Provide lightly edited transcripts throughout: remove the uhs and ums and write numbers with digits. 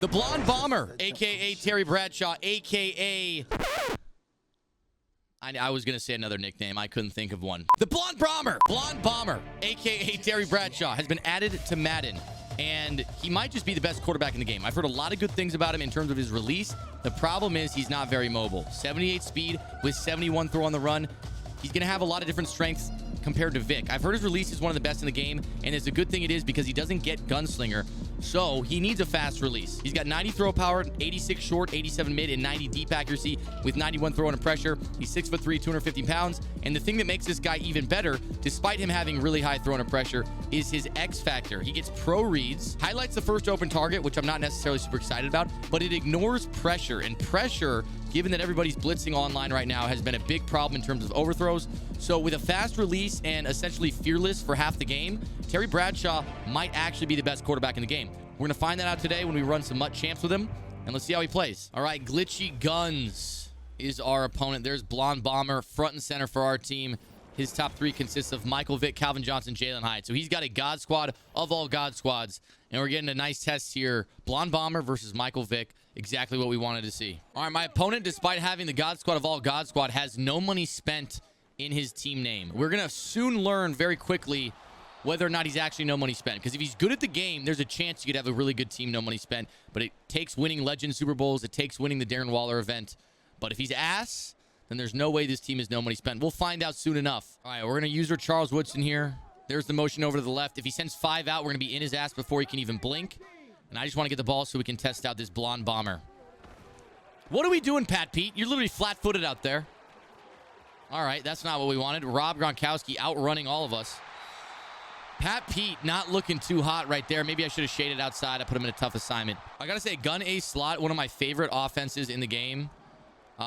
The Blonde Bomber, a.k.a. Terry Bradshaw, a.k.a. I was going to say another nickname. I couldn't think of one. The Blonde Bomber, a.k.a. Terry Bradshaw, has been added to Madden, and he might just be the best quarterback in the game. I've heard a lot of good things about him in terms of his release. The problem is he's not very mobile. 78 speed with 71 throw on the run. He's going to have a lot of different strengths compared to Vic. I've heard his release is one of the best in the game, and it's a good thing it is because he doesn't get gunslinger, so he needs a fast release. He's got 90 throw power, 86 short, 87 mid, and 90 deep accuracy with 91 throw under pressure. He's 6'3", 250 pounds, and the thing that makes this guy even better, despite him having really high throw under pressure, is his X factor. He gets pro reads, highlights the first open target, which I'm not necessarily super excited about, but it ignores pressure, and pressure, given that everybody's blitzing online right now, has been a big problem in terms of overthrows. So with a fast release and essentially fearless for half the game, Terry Bradshaw might actually be the best quarterback in the game. We're going to find that out today when we run some MUT champs with him, and let's see how he plays. All right, Glitchy Guns is our opponent. There's Blonde Bomber, front and center for our team. His top three consists of Michael Vick, Calvin Johnson, Jalen Hyatt. So he's got a God squad of all God squads, and we're getting a nice test here. Blonde Bomber versus Michael Vick. Exactly what we wanted to see. All right, my opponent, despite having the God squad of all God squad, has no money spent in his team name. We're going to soon learn very quickly whether or not he's actually no money spent. Because if he's good at the game, there's a chance you could have a really good team, no money spent. But it takes winning Legend Super Bowls. It takes winning the Darren Waller event. But if he's ass, then there's no way this team is no money spent. We'll find out soon enough. All right, we're going to use our Charles Woodson here. There's the motion over to the left. If he sends 5 out, we're going to be in his ass before he can even blink. And I just want to get the ball so we can test out this Blonde Bomber. What are we doing, Pat Pete? You're literally flat-footed out there. All right, that's not what we wanted. Rob Gronkowski outrunning all of us. Pat Pete not looking too hot right there. Maybe I should have shaded outside. I put him in a tough assignment. I got to say, gun ace slot, one of my favorite offenses in the game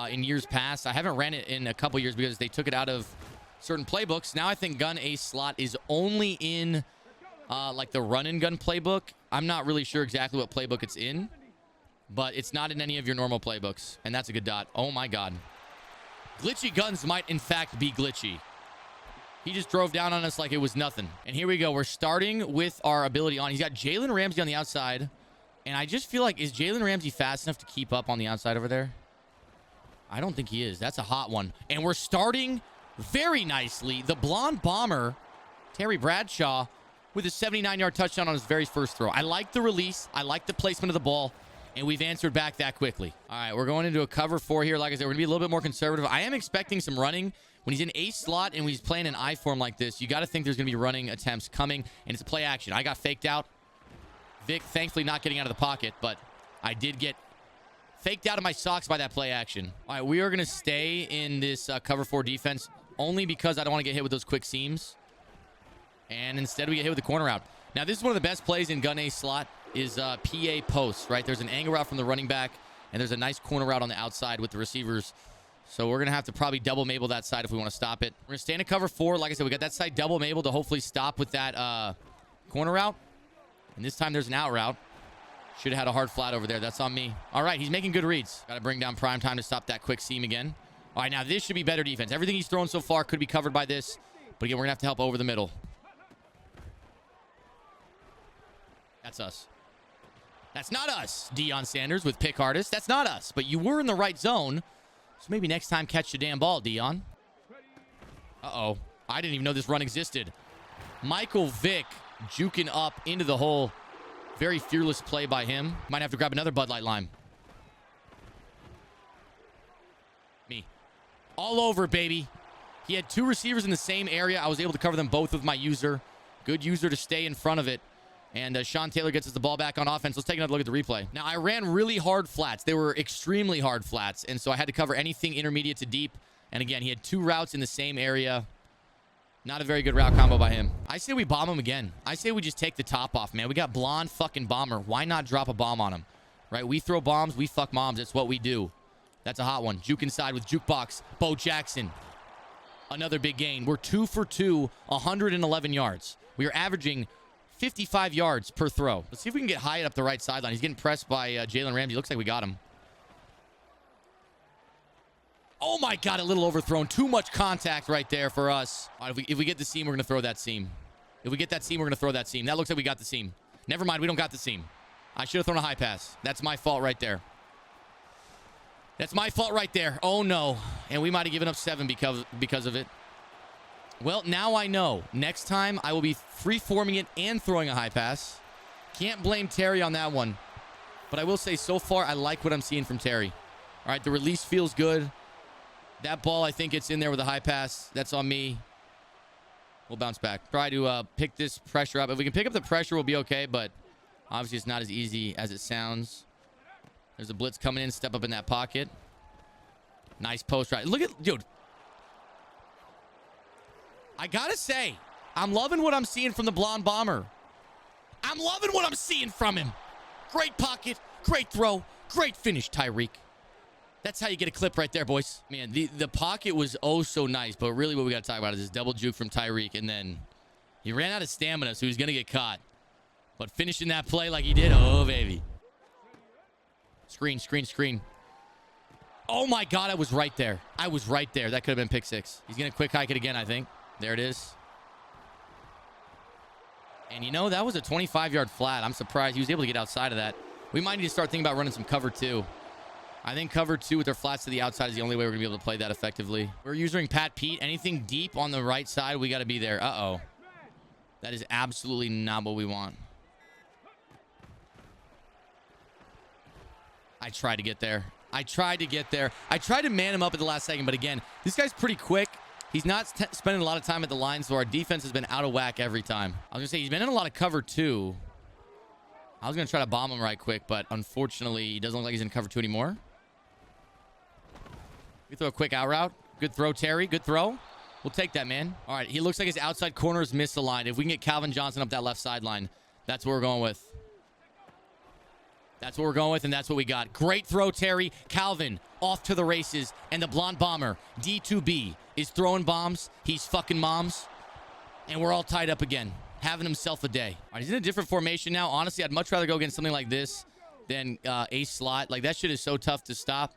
in years past. I haven't ran it in a couple years because they took it out of certain playbooks. Now I think gun ace slot is only in like the run and gun playbook. I'm not really sure exactly what playbook it's in, but it's not in any of your normal playbooks, and that's a good dot. Oh my God. Glitchy Guns might in fact be glitchy. He just drove down on us like it was nothing. And here we go. We're starting with our ability on. He's got Jalen Ramsey on the outside, and I just feel like, is Jalen Ramsey fast enough to keep up on the outside over there? I don't think he is. That's a hot one. And we're starting very nicely. The Blonde Bomber, Terry Bradshaw, with a 79-yard touchdown on his very first throw. I like the release. I like the placement of the ball. And we've answered back that quickly. All right, we're going into a cover 4 here. Like I said, we're going to be a little bit more conservative. I am expecting some running. When he's in ace slot and he's playing an I form like this, you got to think there's going to be running attempts coming, and it's a play action. I got faked out. Vic, thankfully, not getting out of the pocket, but I did get faked out of my socks by that play action. All right, we are going to stay in this cover 4 defense only because I don't want to get hit with those quick seams. And instead, we get hit with the corner route. Now, this is one of the best plays in gun ace slot is PA post, right? There's an angle route from the running back, and there's a nice corner route on the outside with the receivers. So we're going to have to probably double Mabel that side if we want to stop it. We're going to stay in a cover 4. Like I said, we got that side double Mabel to hopefully stop with that corner route. And this time there's an out route. Should have had a hard flat over there. That's on me. All right, he's making good reads. Got to bring down prime time to stop that quick seam again. All right, now this should be better defense. Everything he's thrown so far could be covered by this. But again, we're going to have to help over the middle. That's us. That's not us, Deion Sanders with pick artist. That's not us. But you were in the right zone. So maybe next time catch the damn ball, Deion. Uh-oh. I didn't even know this run existed. Michael Vick juking up into the hole. Very fearless play by him. Might have to grab another Bud Light Lime. Me. All over, baby. He had 2 receivers in the same area. I was able to cover them both with my user. Good user to stay in front of it. And Sean Taylor gets us the ball back on offense. Let's take another look at the replay. Now, I ran really hard flats. They were extremely hard flats. And so I had to cover anything intermediate to deep. And again, he had 2 routes in the same area. Not a very good route combo by him. I say we bomb him again. I say we just take the top off, man. We got Blonde fucking Bomber. Why not drop a bomb on him? Right? We throw bombs. We fuck moms. That's what we do. That's a hot one. Juke inside with Jukebox. Bo Jackson. Another big gain. We're 2 for 2, 111 yards. We are averaging 55 yards per throw. Let's see if we can get Hyatt up the right sideline. He's getting pressed by Jalen Ramsey. Looks like we got him. Oh my God, a little overthrown. Too much contact right there for us. All right, if we get the seam, we're going to throw that seam. If we get that seam, we're going to throw that seam. That looks like we got the seam. Never mind, we don't got the seam. I should have thrown a high pass. That's my fault right there. That's my fault right there. Oh, no. And we might have given up 7 because of it. Well, now I know. Next time, I will be free-forming it and throwing a high pass. Can't blame Terry on that one. But I will say, so far, I like what I'm seeing from Terry. All right, the release feels good. That ball, I think it's in there with a high pass. That's on me. We'll bounce back. Try to pick this pressure up. If we can pick up the pressure, we'll be okay, but obviously it's not as easy as it sounds. There's a blitz coming in. Step up in that pocket. Nice post right. Look at, dude. I gotta say, I'm loving what I'm seeing from the blonde bomber. I'm loving what I'm seeing from him. Great pocket, great throw, great finish, Tyreek. That's how you get a clip right there, boys. Man, the pocket was oh so nice, but really what we got to talk about is this double juke from Tyreek, and then he ran out of stamina, so he's going to get caught. But finishing that play like he did, oh, baby. Screen, screen, screen. Oh, my God, I was right there. I was right there. That could have been pick 6. He's going to quick hike it again, I think. There it is. And, you know, that was a 25-yard flat. I'm surprised he was able to get outside of that. We might need to start thinking about running some cover 2. I think cover 2 with their flats to the outside is the only way we're going to be able to play that effectively. We're using Pat Pete. Anything deep on the right side, we got to be there. Uh-oh. That is absolutely not what we want. I tried to get there. I tried to man him up at the last second, but again, this guy's pretty quick. He's not spending a lot of time at the line, so our defense has been out of whack every time. I was going to say, he's been in a lot of cover 2. I was going to try to bomb him right quick, but unfortunately, he doesn't look like he's in cover 2 anymore. We throw a quick out route. Good throw, Terry. Good throw. We'll take that, man. All right, he looks like his outside corner is misaligned. If we can get Calvin Johnson up that left sideline, that's what we're going with. That's what we're going with, and that's what we got. Great throw, Terry. Calvin off to the races, and the blonde bomber, D2B, is throwing bombs. He's fucking moms, and we're all tied up again, having himself a day. All right, he's in a different formation now. Honestly, I'd much rather go against something like this than ace slot. Like, that shit is so tough to stop.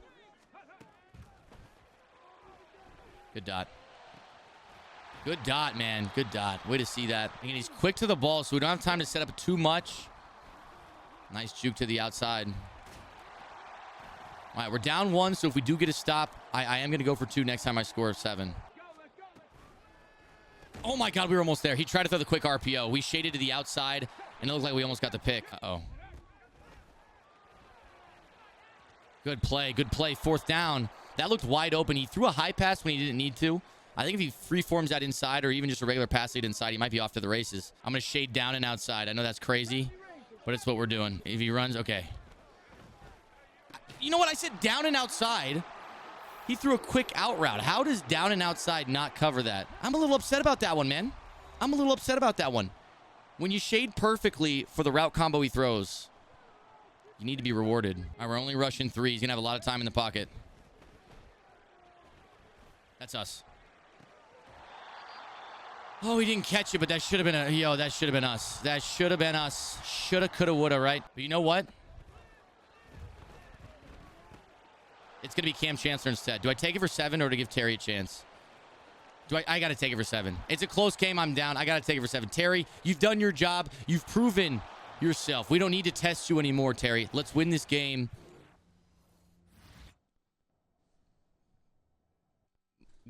Good dot. Good dot, man. Good dot. Way to see that. And he's quick to the ball, so we don't have time to set up too much. Nice juke to the outside. All right, we're down 1, so if we do get a stop, I am going to go for 2 next time I score 7. Oh, my God, we were almost there. He tried to throw the quick RPO. We shaded to the outside, and it looked like we almost got the pick. Uh-oh. Good play. Good play. 4th down. That looked wide open. He threw a high pass when he didn't need to. I think if he free-forms that inside or even just a regular pass lead inside, he might be off to the races. I'm going to shade down and outside. I know that's crazy, but it's what we're doing. If he runs, okay. You know what? I said down and outside. He threw a quick out route. How does down and outside not cover that? I'm a little upset about that one, man. I'm a little upset about that one. When you shade perfectly for the route combo he throws, you need to be rewarded. All right, we're only rushing 3. He's going to have a lot of time in the pocket. That's us. Oh, he didn't catch it, but that should have been that should have been us. That should have been us. Shoulda, coulda, woulda, right? But you know what? It's going to be Cam Chancellor instead. Do I take it for 7 or to give Terry a chance? I got to take it for 7. It's a close game. I'm down. I got to take it for 7. Terry, you've done your job. You've proven yourself. We don't need to test you anymore, Terry. Let's win this game.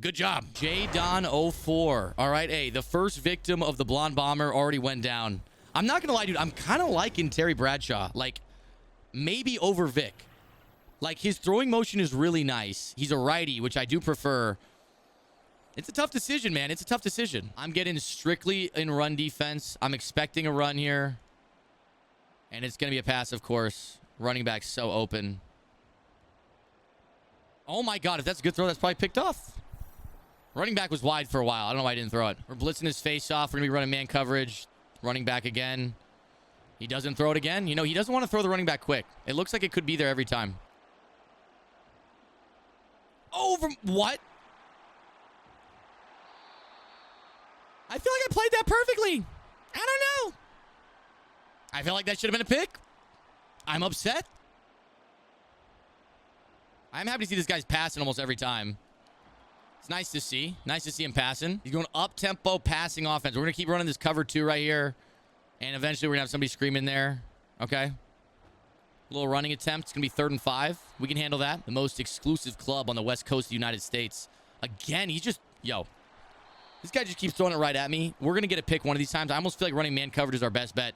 Good job. JDon04. All right, hey, the first victim of the blonde bomber already went down. I'm not going to lie, dude. I'm kind of liking Terry Bradshaw. Like, maybe over Vic. Like, his throwing motion is really nice. He's a righty, which I do prefer. It's a tough decision, man. It's a tough decision. I'm getting strictly in run defense. I'm expecting a run here. And it's going to be a pass, of course. Running back so open. Oh, my God. If that's a good throw, that's probably picked off. Running back was wide for a while. I don't know why I didn't throw it. We're blitzing his face off. We're going to be running man coverage. Running back again. He doesn't throw it again. You know, he doesn't want to throw the running back quick. It looks like it could be there every time. Over what? I feel like I played that perfectly. I don't know. I feel like that should have been a pick. I'm upset. I'm happy to see this guy's passing almost every time. It's nice to see. Nice to see him passing. He's going up-tempo passing offense. We're going to keep running this cover 2 right here. And eventually we're going to have somebody screaming there. Okay. Little running attempt. It's going to be 3rd and 5. We can handle that. The most exclusive club on the west coast of the United States. Again, he's just... Yo. This guy just keeps throwing it right at me. We're going to get a pick one of these times. I almost feel like running man coverage is our best bet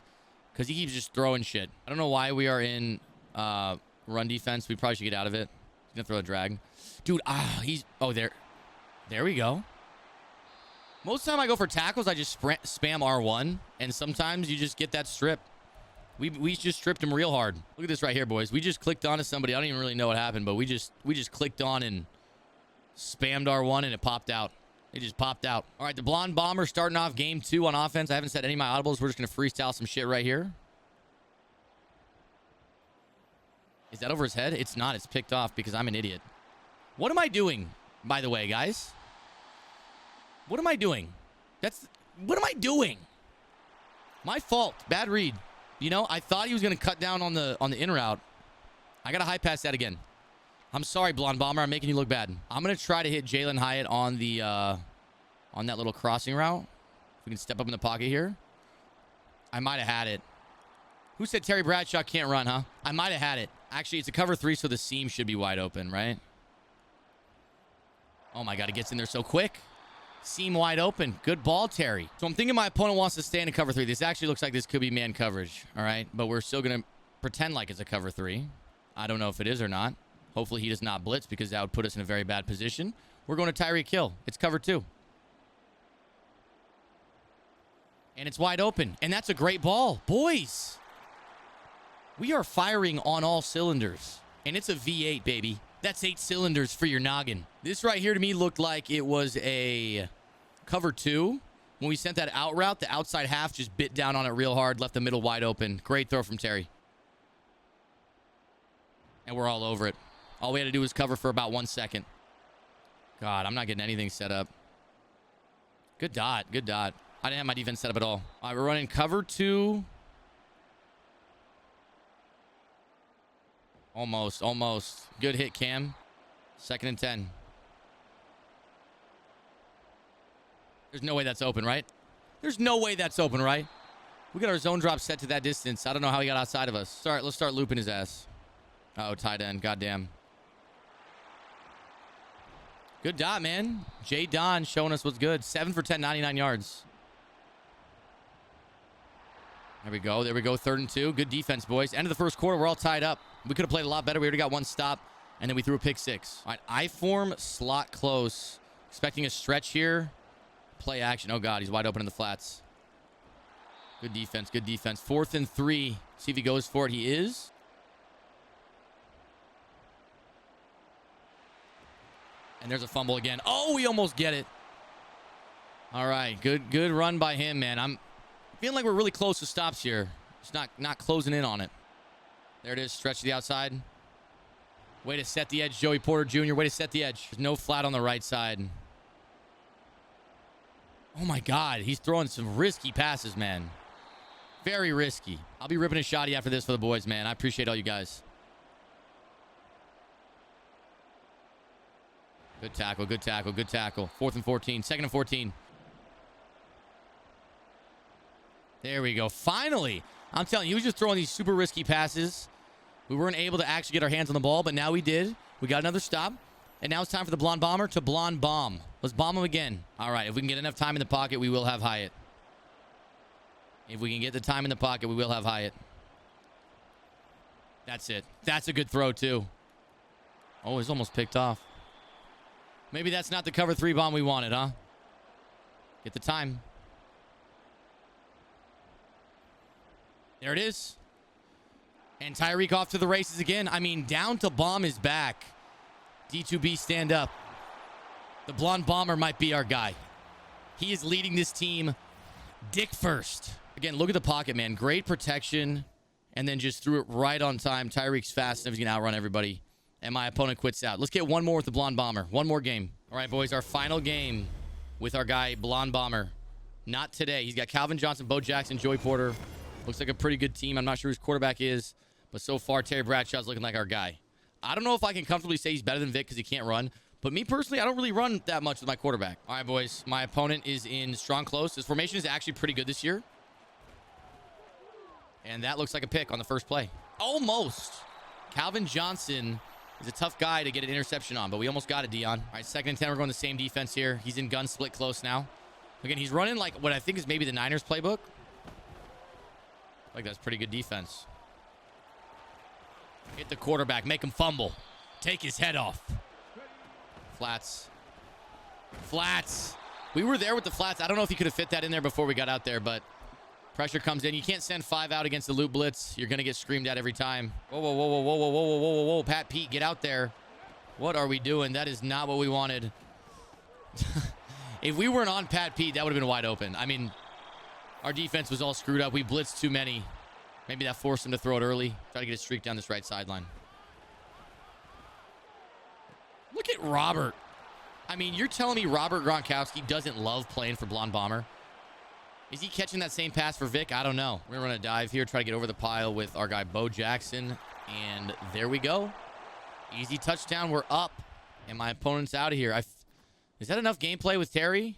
because he keeps just throwing shit. I don't know why we are in run defense. We probably should get out of it. He's going to throw a drag. Dude, he's... Oh, there. There we go. Most of the time I go for tackles, I just spam R1. And sometimes you just get that strip. We just stripped him real hard. Look at this right here, boys. We just clicked onto somebody. I don't even really know what happened, but we just clicked on and spammed R1 and it popped out. It just popped out. All right, the Blonde Bomber starting off game 2 on offense. I haven't said any of my audibles. We're just going to freestyle some shit right here. Is that over his head? It's not. It's picked off because I'm an idiot. What am I doing, by the way, guys? What am I doing? What am I doing? My fault. Bad read. You know, I thought he was going to cut down on the in route. I got to high pass that again. I'm sorry, Blonde Bomber. I'm making you look bad. I'm going to try to hit Jalen Hyatt on the on that little crossing route. If we can step up in the pocket here. I might have had it. Who said Terry Bradshaw can't run, huh? I might have had it. Actually, it's a cover 3, so the seam should be wide open, right? Oh, my God. It gets in there so quick. Seam wide open. Good ball, Terry. So I'm thinking my opponent wants to stay in a cover 3. This actually looks like this could be man coverage. All right. But we're still going to pretend like it's a cover 3. I don't know if it is or not. Hopefully he does not blitz because that would put us in a very bad position. We're going to Tyreek Hill. It's cover 2. And it's wide open. And that's a great ball. Boys, we are firing on all cylinders. And it's a V8, baby. That's 8 cylinders for your noggin. This right here to me looked like it was a cover 2. When we sent that out route, the outside half just bit down on it real hard, left the middle wide open. Great throw from Terry. And we're all over it. All we had to do was cover for about 1 second. God, I'm not getting anything set up. Good dot. Good dot. I didn't have my defense set up at all. All right, we're running cover 2. Almost. Good hit, Cam. 2nd and 10. There's no way that's open, right? There's no way that's open, right? We got our zone drop set to that distance. I don't know how he got outside of us. All right, let's start looping his ass. Oh, tight end. Goddamn. Good dot, man. Jay Don showing us what's good. 7 for 10, 99 yards. There we go. 3rd and 2. Good defense, boys. End of the first quarter. We're all tied up. We could have played a lot better. We already got 1 stop, and then we threw a pick 6. All right, I-form, slot close. Expecting a stretch here. Play action. Oh, God, he's wide open in the flats. Good defense. 4th and 3. See if he goes for it. He is. And there's a fumble again. Oh, we almost get it. All right, good run by him, man. I'm feeling like we're really close to stops here. Just not closing in on it. There it is. Stretch to the outside. Way to set the edge, Joey Porter Jr. Way to set the edge. There's no flat on the right side. Oh, my God. He's throwing some risky passes, man. Very risky. I'll be ripping a shotty after this for the boys, man. I appreciate all you guys. Good tackle. 4th and 14. 2nd and 14. There we go. Finally. I'm telling you, he was just throwing these super risky passes. We weren't able to actually get our hands on the ball, but now we did. We got another stop. And now it's time for the Blonde Bomber to Blonde Bomb. Let's bomb him again. All right, if we can get enough time in the pocket, we will have Hyatt. If we can get the time in the pocket, we will have Hyatt. That's it. That's a good throw, too. Oh, it's almost picked off. Maybe that's not the cover 3 bomb we wanted, huh? Get the time. There it is. And Tyreek off to the races again. I mean, down to bomb is back. D2B, stand up. The Blonde Bomber might be our guy. He is leading this team dick first. Again, look at the pocket, man. Great protection. And then just threw it right on time. Tyreek's fast enough. He's going to outrun everybody. And my opponent quits out. Let's get one more with the Blonde Bomber. One more game. All right, boys. Our final game with our guy, Blonde Bomber. Not today. He's got Calvin Johnson, Bo Jackson, Joey Porter. Looks like a pretty good team. I'm not sure who his quarterback is. But so far, Terry Bradshaw's looking like our guy. I don't know if I can comfortably say he's better than Vic because he can't run. But me personally, I don't really run that much with my quarterback. All right, boys. My opponent is in strong close. This formation is actually pretty good this year. And that looks like a pick on the first play. Almost. Calvin Johnson is a tough guy to get an interception on, but we almost got it, Dion. All right, 2nd and 10. We're going the same defense here. He's in gun split close now. Again, he's running like what I think is maybe the Niners playbook. Like that's pretty good defense. Hit the quarterback. Make him fumble. Take his head off. Flats. Flats. We were there with the flats. I don't know if he could have fit that in there before we got out there, but pressure comes in. You can't send 5 out against the loop blitz. You're going to get screamed at every time. Whoa, whoa, whoa, whoa, whoa, whoa, whoa, whoa, whoa, whoa. Pat Pete, get out there. What are we doing? That is not what we wanted. If we weren't on Pat Pete, that would have been wide open. I mean, our defense was all screwed up. We blitzed too many. Maybe that forced him to throw it early. Try to get a streak down this right sideline. Look at Robert. I mean, you're telling me Robert Gronkowski doesn't love playing for Blonde Bomber? Is he catching that same pass for Vic? I don't know. We're going to run a dive here, try to get over the pile with our guy Bo Jackson. And there we go. Easy touchdown. We're up. And my opponent's out of here. Is that enough gameplay with Terry?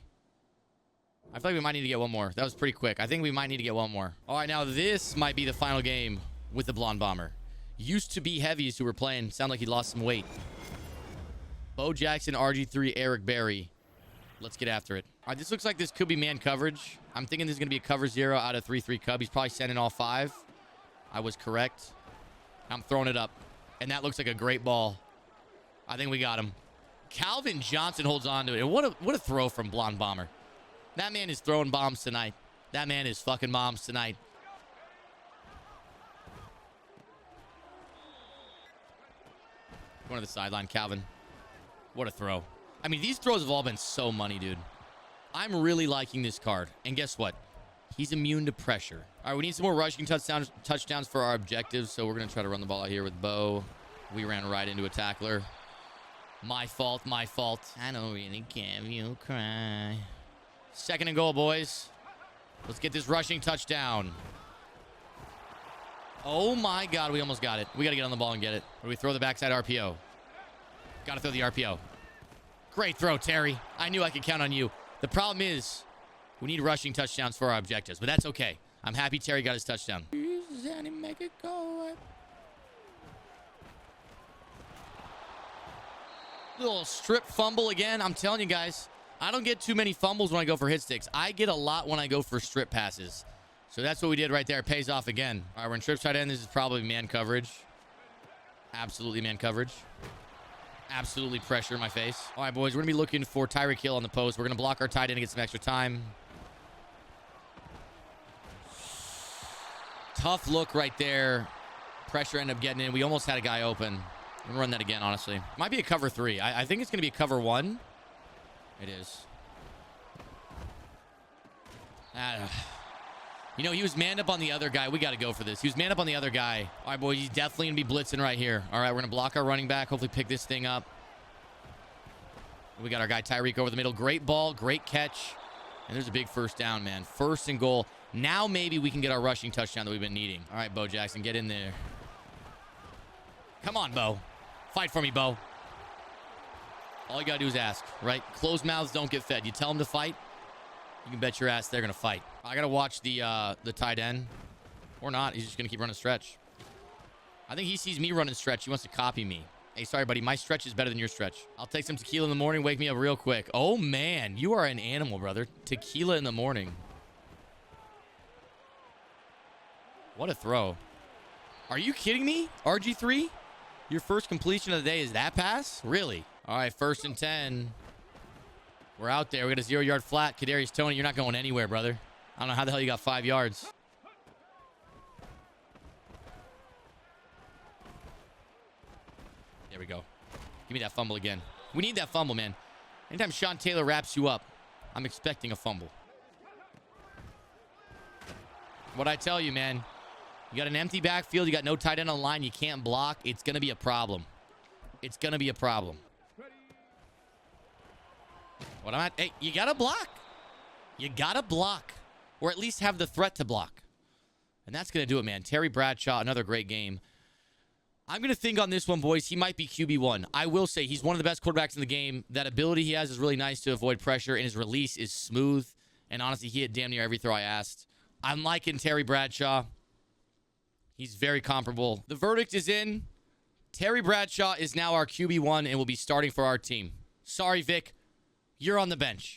I feel like we might need to get one more. That was pretty quick. I think we might need to get one more. All right, now this might be the final game with the Blonde Bomber. Used to be heavies who were playing. Sound like he lost some weight. Bo Jackson, RG3, Eric Berry. Let's get after it. All right, this looks like this could be man coverage. I'm thinking this is going to be a cover 0 out of 3-3 Cub. He's probably sending all 5. I was correct. I'm throwing it up. And that looks like a great ball. I think we got him. Calvin Johnson holds on to it. And what a throw from Blonde Bomber. That man is throwing bombs tonight. That man is fucking bombs tonight. Going to the sideline, Calvin. What a throw. I mean, these throws have all been so money, dude. I'm really liking this card. And guess what? He's immune to pressure. All right, we need some more rushing touchdowns for our objectives, so we're going to try to run the ball out here with Bo. We ran right into a tackler. My fault, my fault. I don't really give you a cry. 2nd and goal, boys. Let's get this rushing touchdown. Oh, my God. We almost got it. We got to get on the ball and get it. Or do we throw the backside RPO? Got to throw the RPO. Great throw, Terry. I knew I could count on you. The problem is we need rushing touchdowns for our objectives, but that's okay. I'm happy Terry got his touchdown. Make it go. Little strip fumble again. I'm telling you guys, I don't get too many fumbles when I go for hit sticks. I get a lot when I go for strip passes. So that's what we did right there. It pays off again. All right, we're in trip tight end. This is probably man coverage. Absolutely man coverage. Absolutely pressure in my face. All right, boys, we're going to be looking for Tyreek Hill on the post. We're going to block our tight end and get some extra time. Tough look right there. Pressure ended up getting in. We almost had a guy open. I'm going to run that again, honestly. Might be a cover 3. I think it's going to be a cover 1. It is. You know, he was manned up on the other guy. We got to go for this. He was manned up on the other guy. All right, boys, he's definitely going to be blitzing right here. All right, we're going to block our running back. Hopefully pick this thing up. We got our guy Tyreek over the middle. Great ball, great catch. And there's a big first down, man. 1st and goal. Now maybe we can get our rushing touchdown that we've been needing. All right, Bo Jackson, get in there. Come on, Bo. Fight for me, Bo. All you got to do is ask, right? Closed mouths don't get fed. You tell them to fight, you can bet your ass they're going to fight. I got to watch the tight end. Or not. He's just going to keep running stretch. I think he sees me running stretch. He wants to copy me. Hey, sorry, buddy. My stretch is better than your stretch. I'll take some tequila in the morning. Wake me up real quick. Oh, man. You are an animal, brother. Tequila in the morning. What a throw. Are you kidding me? RG3? Your first completion of the day is that pass? Really? All right, 1st and 10. We're out there. We got a 0-yard flat. Kadarius Toney, you're not going anywhere, brother. I don't know how the hell you got 5 yards. There we go. Give me that fumble again. We need that fumble, man. Anytime Sean Taylor wraps you up, I'm expecting a fumble. What I tell you, man, you got an empty backfield. You got no tight end on the line. You can't block. It's going to be a problem. It's going to be a problem. What I'm at? Hey, you got to block. You got to block. Or at least have the threat to block. And that's going to do it, man. Terry Bradshaw, another great game. I'm going to think on this one, boys. He might be QB1. I will say he's one of the best quarterbacks in the game. That ability he has is really nice to avoid pressure, and his release is smooth. And honestly, he hit damn near every throw I asked. I'm liking Terry Bradshaw. He's very comparable. The verdict is in. Terry Bradshaw is now our QB1 and will be starting for our team. Sorry, Vic. You're on the bench.